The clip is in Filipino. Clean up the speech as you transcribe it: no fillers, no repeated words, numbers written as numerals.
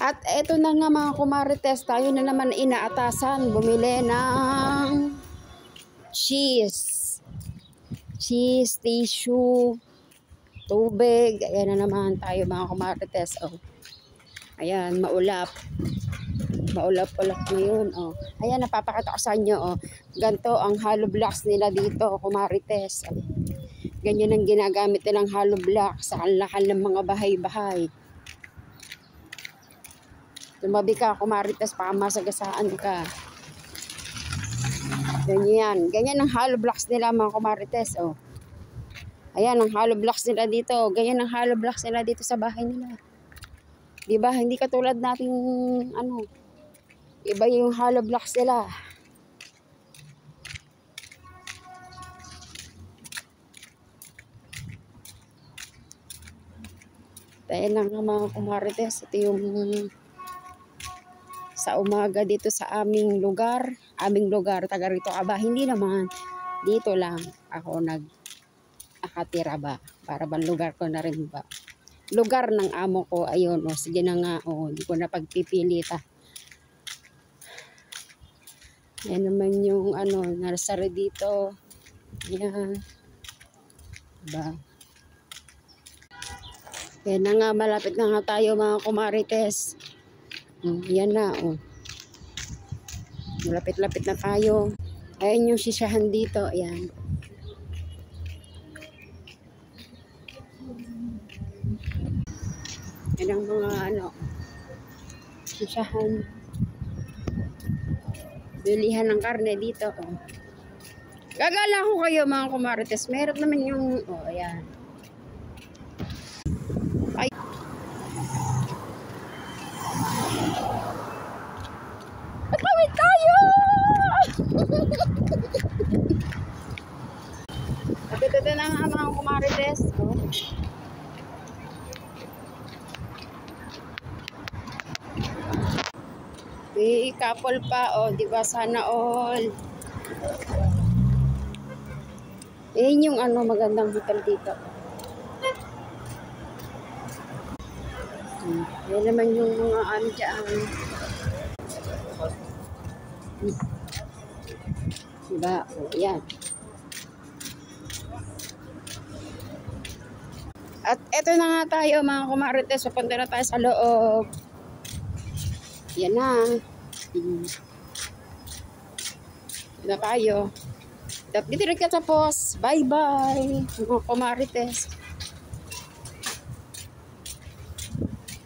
At eto na nga mga kumarites, tayo na naman inaatasan bumili ng cheese. Cheese, tissue, tubig. Ayan na naman tayo mga kumarites. Oh. Ayan, maulap. Maulap-ulap ngayon. Oh. Ayan, napapakita ko sa inyo. Oh. Ganito ang hollow blocks nila dito, kumarites. Oh. Ganyan ang ginagamit nilang hollow blocks sa kanlakan ng mga bahay-bahay. Tumabi ka, kumarites, baka masagasaan ka. Ganyan. Ganyan ang hollow blocks nila mga kumarites. Oh. Ayan ang hollow blocks nila dito. Ganyan ang hollow blocks nila dito sa bahay nila. Diba? Hindi katulad nating ano. Iba yung hollow blocks nila. Ayan lang mga kumarites. Ito yung sa umaga dito sa aming lugar. Taga rito ka ba? Hindi naman. Dito lang ako nakatira ba. Para bang lugar ko na rin ba. Lugar ng amo ko. Ayun. O, sige na nga. O, hindi ko na pagpipilita. Yan naman yung ano, nursery dito. Yan. Diba? Yan na nga. Malapit na nga tayo mga kumarites. Yan na, oh. Malapit-lapit na tayo. Ayan yung sisahan dito. Ayan. Yan ang mga ano, sisahan. Bilihan ng karne dito. Oh. Gagala ko kayo mga kumarites. Meron naman yung, oh, ayan. Ay. Matawid tayo! At ito na nga mga kumarites. Oh. Couple pa, oh, di ba? Sana all. Yan yung ano, magandang hotel dito. Yan naman yung mga ano dyan. Diba? Oh, yan. At eto na nga tayo mga kumarites. Papunta na tayo sa loob. Yan na. Yan na tayo. Dito rin katapos. Bye-bye mga kumarites.